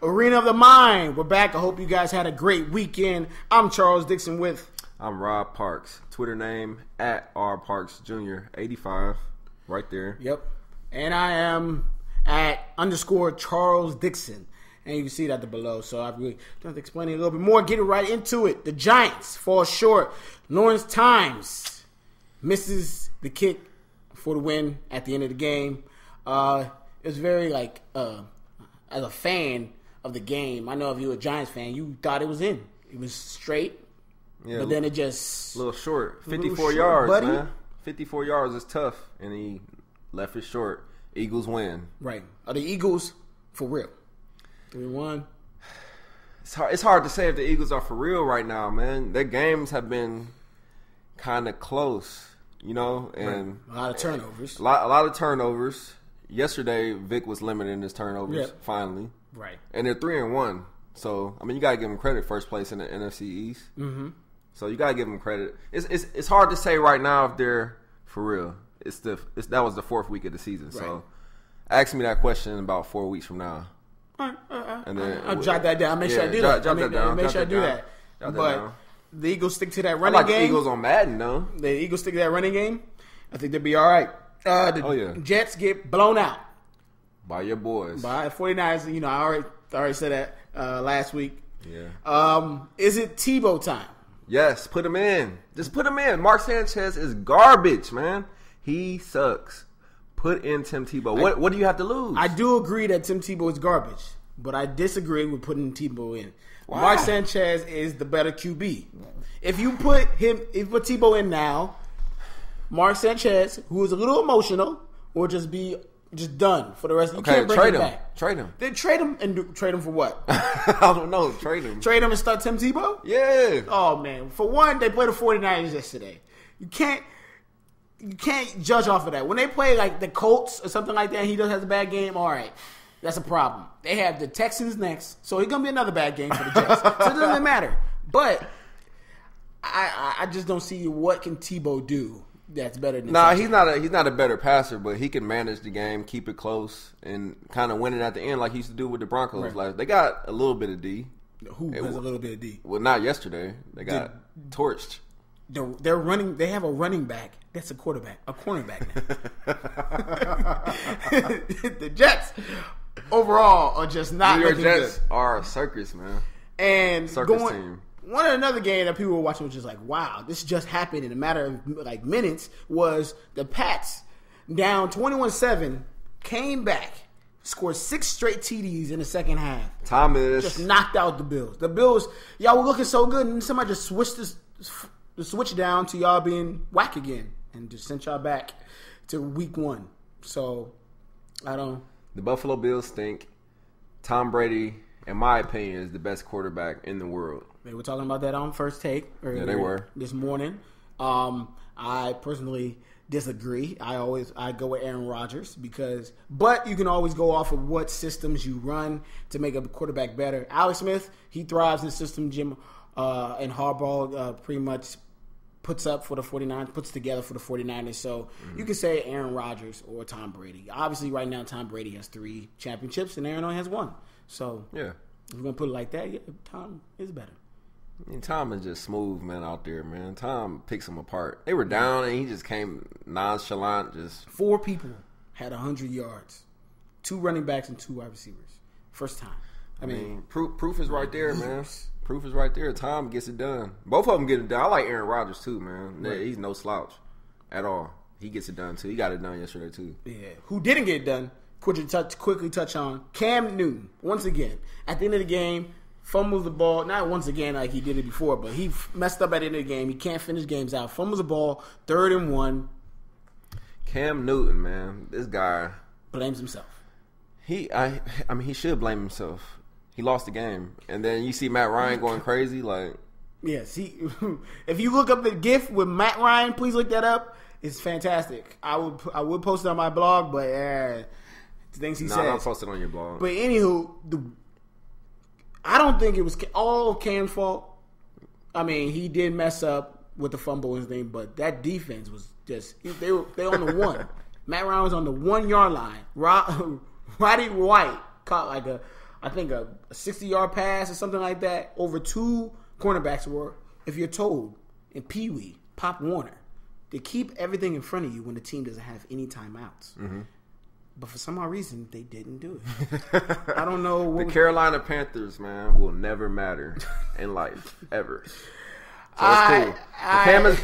Arena of the Mind. We're back. I hope you guys had a great weekend. I'm Charles Dickson with... I'm Rob Parks. Twitter name at rparksjr85. Right there. Yep. And I am at _Charles Dickson. And you can see it at the below. So I really don't have to explain it a little bit more. Get it right into it. The Giants fall short. Lawrence Times misses the kick for the win at the end of the game. It was very as a fan of the game, I know if you were a Giants fan, you thought it was in. It was straight, but then it just... A little short. 54 yards, buddy. Man. 54 yards is tough, and he left it short. Eagles win. Right. Are the Eagles for real? 3-1. It's hard to say if the Eagles are for real right now, man. Their games have been kind of close, and a lot of turnovers. A lot of turnovers. Yesterday, Vic was limiting his turnovers, finally. Right. And they're 3-1. So, you got to give them credit, first place in the NFC East. Mm-hmm. So, you got to give them credit. It's hard to say right now if they're for real. That was the fourth week of the season. Right. So, ask me that question in about 4 weeks from now. And then I'll jot that down. Make sure I do that. Make sure I do that. But the Eagles stick to that running game. The Eagles on Madden, though. The Eagles stick to that running game. I think they'll be all right. Jets get blown out by your boys. By 49ers. I already said that last week. Yeah. Is it Tebow time? Yes. Put him in. Just put him in. Mark Sanchez is garbage, man. He sucks. Put in Tim Tebow. What do you have to lose? I do agree that Tim Tebow is garbage, but I disagree with putting Tebow in. Wow. Mark Sanchez is the better QB. If you put Tebow in now, Mark Sanchez, who is a little emotional, will just be done for the rest of the year. Trade him. Trade him. Then trade him and trade him for what? I don't know. Trade him. Trade him and start Tim Tebow? Yeah. Oh, man. For one, they played the 49ers yesterday. You can't judge off of that. When they play like the Colts or something like that, and he does have a bad game, all right. That's a problem. They have the Texans next, so it's going to be another bad game for the Jets. So it doesn't matter. But I just don't see what can Tebow do that's better than he's not a better passer, but he can manage the game, keep it close, and kind of win it at the end like he used to do with the Broncos. Right. Like, they got a little bit of D. Who has a little bit of D? Well, not yesterday. They got torched. They're running. They have a running back that's a cornerback now. The Jets overall are just not looking good. Your Jets are a circus, man. And circus team. Another game that people were watching was just like, wow, this just happened in a matter of minutes. Was the Pats down 21-7, came back, scored 6 straight TDs in the second half. Thomas just knocked out the Bills. The Bills, y'all were looking so good, and somebody just switched the switch down to y'all being whack again and just sent y'all back to week 1. So, The Buffalo Bills stink. Tom Brady, in my opinion, is the best quarterback in the world. They were talking about that on First Take earlier they were. This morning. I personally disagree. I go with Aaron Rodgers but you can always go off of what systems you run to make a quarterback better. Alex Smith, he thrives in the system. Jim and Harbaugh pretty much puts together for the 49ers. So you can say Aaron Rodgers or Tom Brady. Obviously, right now, Tom Brady has 3 championships and Aaron only has 1. So yeah, if we're going to put it like that, yeah, Tom is better. Tom is just smooth, man, out there, man. Tom picks them apart. They were down, and he just came nonchalant. 4 people had 100 yards. 2 running backs and 2 wide receivers. First time. I mean proof is right there, man. Proof is right there. Tom gets it done. Both of them get it done. I like Aaron Rodgers, too, man. Right. He's no slouch at all. He gets it done, too. He got it done yesterday, too. Yeah. Who didn't get it done, quickly touch on, Cam Newton. Once again, at the end of the game, fumbles the ball. Not once again like he did it before, but he messed up at the end of the game. He can't finish games out. Fumbles the ball, 3rd and 1. Cam Newton, man. This guy blames himself. He should blame himself. He lost the game. And then you see Matt Ryan going crazy. Yes. If you look up the GIF with Matt Ryan, please look that up. It's fantastic. I would post it on my blog, but the things he says. No, I'll post it on your blog. But anywho, I don't think it was all Cam's fault. I mean, he did mess up with the fumble and thing, but that defense was just they on the 1. Matt Ryan was on the 1 yard line. Roddy White caught like I think a 60-yard pass or something like that over 2 cornerbacks were, if you're told, in Pee Wee, Pop Warner, to keep everything in front of you when the team doesn't have any timeouts. Mm-hmm. But for some odd reason, they didn't do it. I don't know. The Carolina Panthers, man, will never matter in life, ever. So it's cool.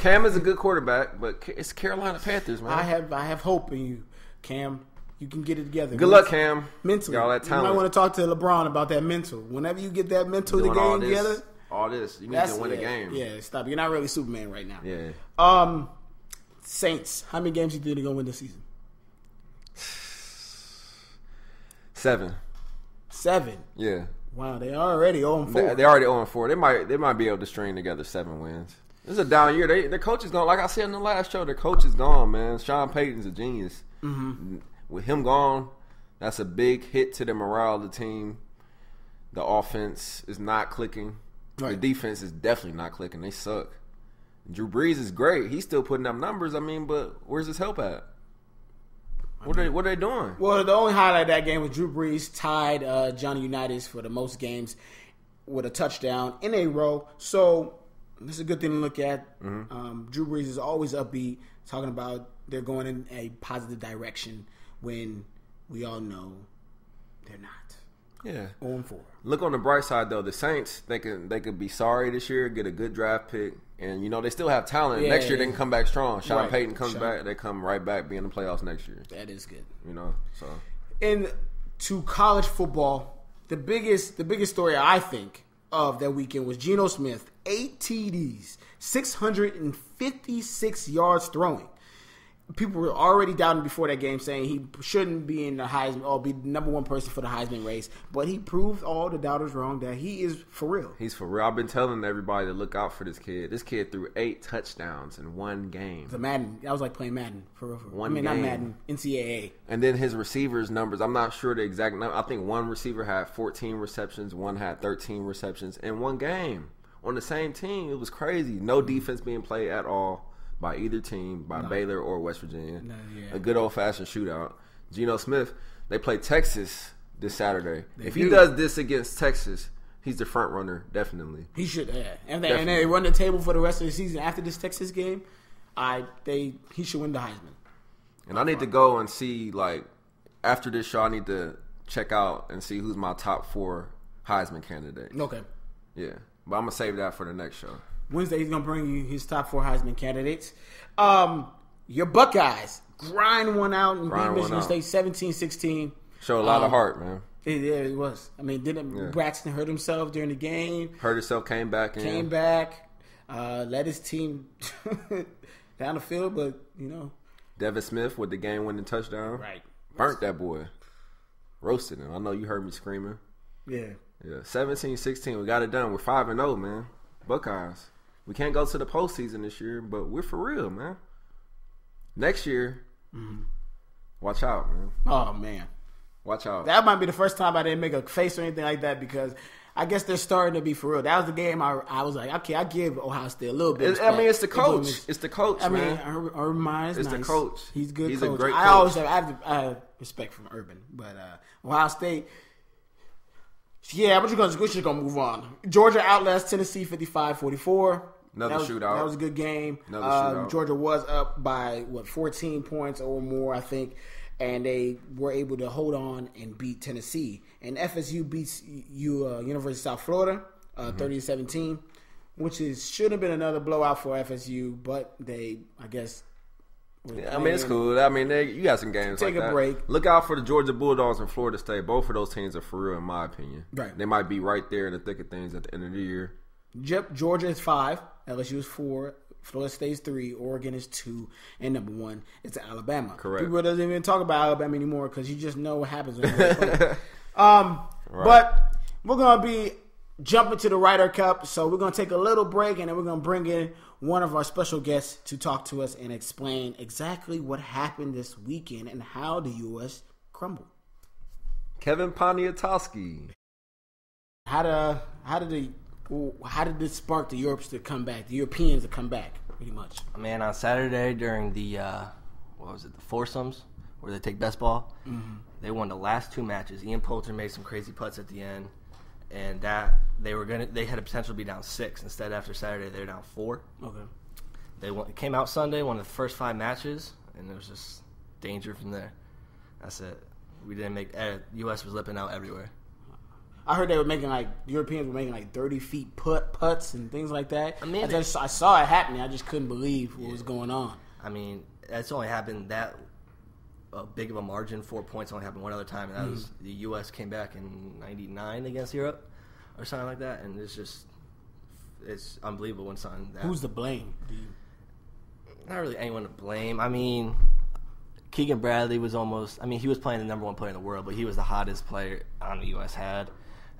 Cam is a good quarterback, but it's Carolina Panthers, man. I have hope in you, Cam. You can get it together. Good luck, Cam. Mentally. Got all that talent. You might want to talk to LeBron about that mental. Whenever you get that mental game together. All this. You need to win a game. Yeah, stop. You're not really Superman right now. Yeah. Saints. How many games you think they're going to win this season? 7. 7? Yeah. Wow, they already 0-4. They already 0-4. They might be able to string together 7 wins. This is a down year. Their coach is gone. Like I said in the last show, their coach is gone, man. Sean Payton's a genius. Mm-hmm. With him gone, that's a big hit to the morale of the team. The offense is not clicking. Right. The defense is definitely not clicking. They suck. Drew Brees is great. He's still putting up numbers. I mean, but where's his help at? What are they doing? Well, the only highlight of that game was Drew Brees tied Johnny Unitas for the most games with a touchdown in a row. So this is a good thing to look at. Mm-hmm. Drew Brees is always upbeat, talking about they're going in a positive direction when we all know they're not. Yeah. 0-4. Look on the bright side, though. The Saints, they could be sorry this year, get a good draft pick, and, they still have talent. Next year, they can come back strong. Sean Payton comes back, they come right back, be in the playoffs next year. That is good. So. To college football, the biggest story, I think, of that weekend was Geno Smith, 8 TDs, 656 yards throwing. People were already doubting before that game, saying he shouldn't be in the Heisman or be the number 1 person for the Heisman race. But he proved all the doubters wrong that he is for real. He's for real. I've been telling everybody to look out for this kid. This kid threw 8 touchdowns in one game. The Madden. That was like playing Madden for real. Game. Not Madden, NCAA. And then his receivers numbers. I'm not sure the exact number. I think one receiver had 14 receptions, one had 13 receptions in one game on the same team. It was crazy. No defense being played at all by either team, by Baylor or West Virginia. A good old-fashioned shootout. Geno Smith, they play Texas this Saturday. If he does this against Texas, he's the front runner, definitely. He should, yeah. And they run the table for the rest of the season after this Texas game. He should win the Heisman. And I need to go and see, after this show, I need to check out and see who's my top 4 Heisman candidates. Okay. Yeah. But I'm going to save that for the next show. Wednesday, he's going to bring you his top 4 Heisman candidates. Your Buckeyes grind one out and beat Michigan State 17-16. Show a lot of heart, man. It was. I mean, didn't Braxton hurt himself during the game? Hurt himself, came back. Led his team down the field, but, Devin Smith with the game-winning touchdown. Right. Burnt that boy. Roasted him. I know you heard me screaming. Yeah. 17-16. We got it done. We're 5-0, man. Buckeyes. We can't go to the postseason this year, but we're for real, man. Next year, watch out, man. Oh, man. Watch out. That might be the first time I didn't make a face or anything like that because I guess they're starting to be for real. That was the game I was like, okay, I give Ohio State a little bit. I mean, it's the coach. It's the coach, man. I mean, Urban Meyer's nice. It's the coach. He's a good He's coach. A great coach. I have respect from Urban, but Ohio State. Yeah, but we're just going to move on. Georgia outlasts Tennessee 55-44. Another shootout. That was a good game. Another shootout. Georgia was up by, 14 points or more, I think, and they were able to hold on and beat Tennessee. And FSU beats University of South Florida 30-17, which should have been another blowout for FSU, but they, I guess... Yeah, I mean, it's cool. I mean, you got some games Take like a that. break. Look out for the Georgia Bulldogs and Florida State. Both of those teams are for real, in my opinion. Right. They might be right there in the thick of things at the end of the year. Georgia is 5. LSU is 4. Florida State is 3. Oregon is 2. And number 1 is Alabama. Correct. People doesn't even talk about Alabama anymore because you just know what happens when they play. Right. But we're going to be jumping to the Ryder Cup. So we're going to take a little break and then we're going to bring in one of our special guests to talk to us and explain exactly what happened this weekend and how the U.S. crumbled. Kevin Poniatoski. How did this spark the Europeans to come back, pretty much? Man, on Saturday during the, the foursomes, where they take best ball, They won the last 2 matches. Ian Poulter made some crazy putts at the end, and they had a potential to be down 6. Instead, after Saturday, they were down 4. Okay. They came out Sunday, won the first 5 matches, and it was just danger from there. That's it. We didn't make. U.S. was lipping out everywhere. I heard they were making Europeans were making 30 feet putts and things like that. I mean, I saw it happening. I just couldn't believe what was going on. I mean, that's only happened that big of a margin. 4 points only happened one other time, and that was the U.S. came back in '99 against Europe or something like that, and it's unbelievable when something. Who's to blame? Not really anyone to blame. I mean, Keegan Bradley was he was playing the number 1 player in the world, but he was the hottest player on the U.S. had.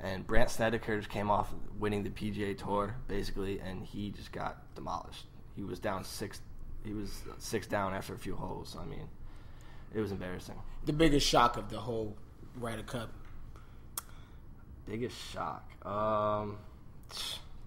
And Bryant just came off winning the PGA Tour, basically, and he just got demolished. He was down 6. He was 6 down after a few holes. So, I mean, it was embarrassing. The biggest shock of the whole Ryder Cup. Biggest shock.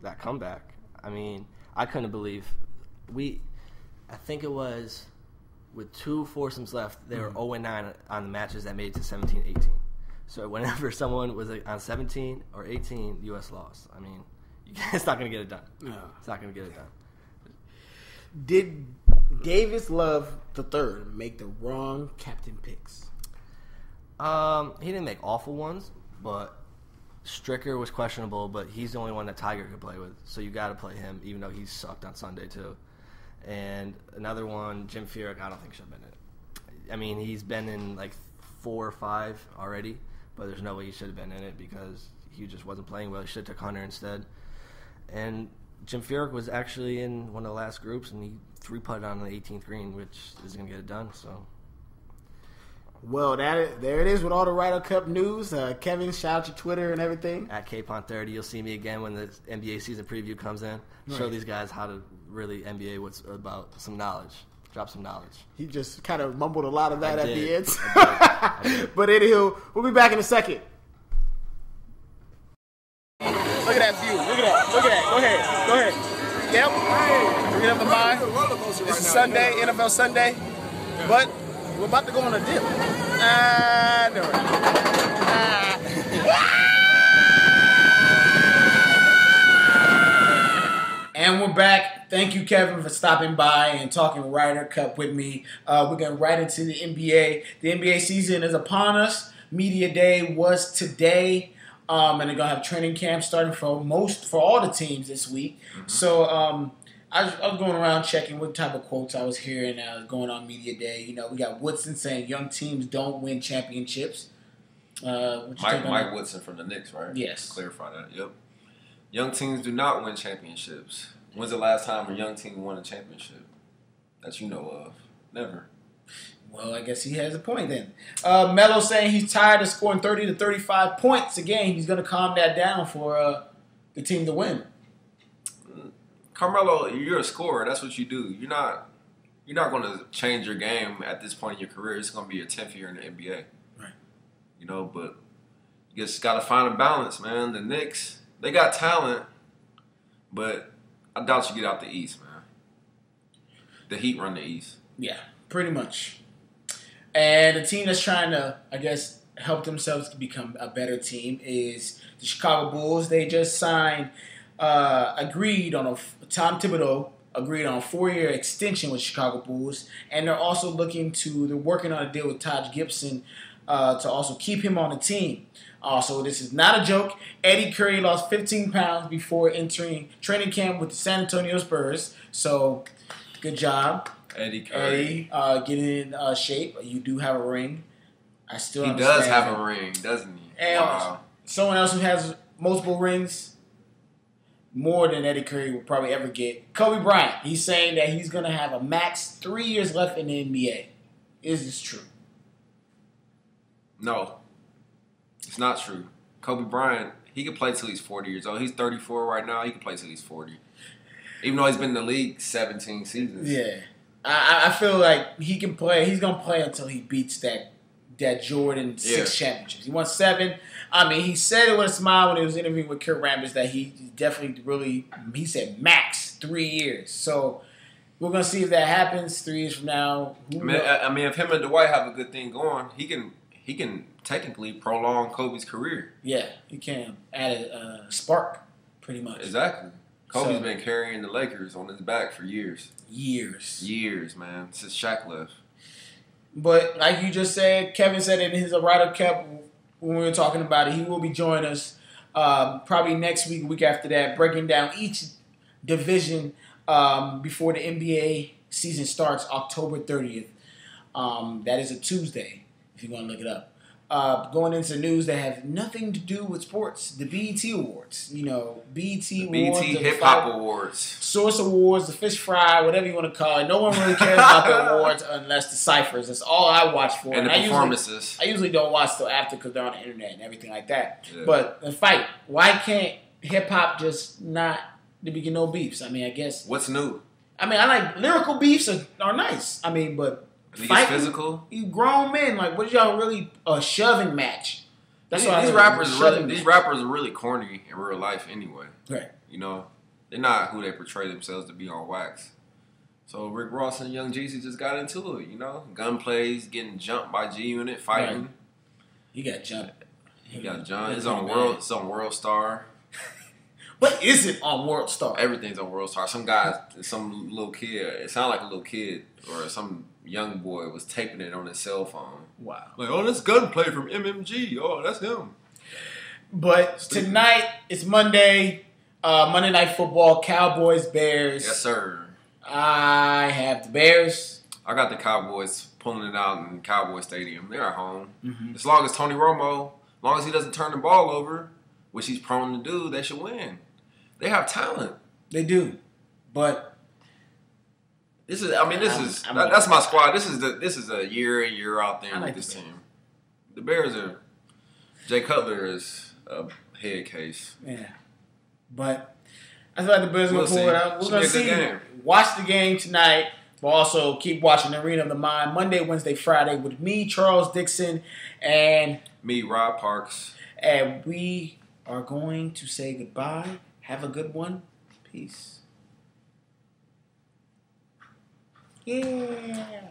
That comeback. I mean, I couldn't believe I think it was with 2 foursomes left, they were 0-9 on the matches that made it to 17-18. So whenever someone was on 17 or 18, U.S. lost. I mean, it's not going to get it done. No. It's not going to get it done. Did Davis Love III make the wrong captain picks? He didn't make awful ones, but Stricker was questionable, but he's the only one that Tiger could play with. So you got to play him, even though he sucked on Sunday too. And another one, Jim Furyk, I don't think should have been in it. I mean, he's been in 4 or 5 already, but there's no way he should have been in it because he just wasn't playing well. He should have took Hunter instead. And Jim Furyk was actually in one of the last groups, and he 3-putted on the 18th green, which isn't going to get it done. So, well, there it is with all the Ryder Cup news. Kevin, shout out your Twitter and everything. At KPON30, you'll see me again when the NBA season preview comes in. Right. Show these guys how to really NBA what's about some knowledge. Drop some knowledge. He just kind of mumbled a lot of that at the end. I did. But anywho, we'll be back in a second. Look at that view. Look at that. Go ahead. Yep. Bring it up the mind. This is Sunday, NFL Sunday. But we're about to go on a dip. And we're back. Thank you, Kevin, for stopping by and talking Ryder Cup with me. We're going right into the NBA. The NBA season is upon us. Media Day was today. And they're going to have training camp starting for all the teams this week. Mm-hmm. So I was going around checking what type of quotes I was hearing going on Media Day. You know, we got Woodson saying young teams don't win championships. Mike Woodson from the Knicks, right? Yes. Clarify that. Yep. Young teams do not win championships. When's the last time a young team won a championship that you know of? Never. Well, I guess he has a point then. Melo saying he's tired of scoring 30 to 35 points a game. He's going to calm that down for the team to win. Carmelo, you're a scorer. That's what you do. You're not going to change your game at this point in your career. It's going to be your 10th year in the NBA. Right. You know, but you just got to find a balance, man. The Knicks, they got talent, but I doubt you get out the East, man. The Heat run the East. Yeah, pretty much. And the team that's trying to, I guess, help themselves to become a better team is the Chicago Bulls. They just signed, Tom Thibodeau agreed on a 4-year extension with Chicago Bulls. And they're also they're working on a deal with Taj Gibson to also keep him on the team. Also, this is not a joke. Eddie Curry lost 15 pounds before entering training camp with the San Antonio Spurs. So, good job. Eddie Curry. Getting in shape. You do have a ring. I still He does have a ring, doesn't he? And wow. Someone else who has multiple rings, more than Eddie Curry will probably ever get. Kobe Bryant. He's saying that he's going to have a max 3 years left in the NBA. Is this true? No. It's not true. Kobe Bryant, he can play till he's 40 years old. He's 34 right now. He can play till he's 40. Even though he's been in the league 17 seasons. Yeah. I feel like he can play. He's going to play until he beats that Jordan 6 championships. He won 7. I mean, he said it with a smile when he was interviewing with Kurt Rambis that he definitely he said max 3 years. So we're going to see if that happens 3 years from now. I mean, if him and Dwight have a good thing going, he he can technically prolong Kobe's career. Yeah, he can add a spark, pretty much. Exactly. Kobe's been carrying the Lakers on his back for years. Years, man. Since Shaq left. But like you just said, Kevin said in his Ryder Cup when we were talking about it, he will be joining us probably next week, week after that, breaking down each division before the NBA season starts October 30th. That is a Tuesday, if you want to look it up. Going into news that have nothing to do with sports, the BET Awards. You know, BET Awards. BET Hip Hop Awards. Source Awards, the Fish Fry, whatever you want to call it. No one really cares about the awards unless the ciphers. That's all I watch for. And the performances. I usually don't watch till after because they're on the internet and everything like that. Yeah. But the fight, why can't hip hop just not to begin no beefs? I mean, I guess. What's new? I mean, I like lyrical beefs are nice. I mean, but fighting, physical. You grown men, like what y'all really a shoving match? That's why these rappers are really corny in real life anyway. Right. You know, they're not who they portray themselves to be on wax. So Rick Ross and Young Jeezy just got into it. You know, gunplays, getting jumped by G Unit, fighting. Right. He got jumped. He got jumped. It's on World. It's on World Star. What is it on World Star? Everything's on World Star. Some guy, some little kid. It sounded like a little kid or some young boy was taping it on his cell phone. Wow. Like, oh, this gunplay from MMG. Oh, that's him. But tonight, it's Monday. Monday Night Football, Cowboys, Bears. Yes, sir. I have the Bears. I got the Cowboys pulling it out in Cowboy Stadium. They're at home. Mm-hmm. As long as Tony Romo, as long as he doesn't turn the ball over, which he's prone to do, they should win. They have talent. They do. But this is that's my squad. This is a year in, year out thing with this team. The Bears are Jay Cutler is a head case. Yeah. But I feel like the Bears are going to pull it out. We're going to see. Watch the game tonight, but also keep watching Arena of the Mind Monday, Wednesday, Friday with me, Charles Dickson, and me, Rob Parks. And we are going to say goodbye. Have a good one. Peace. Yeah.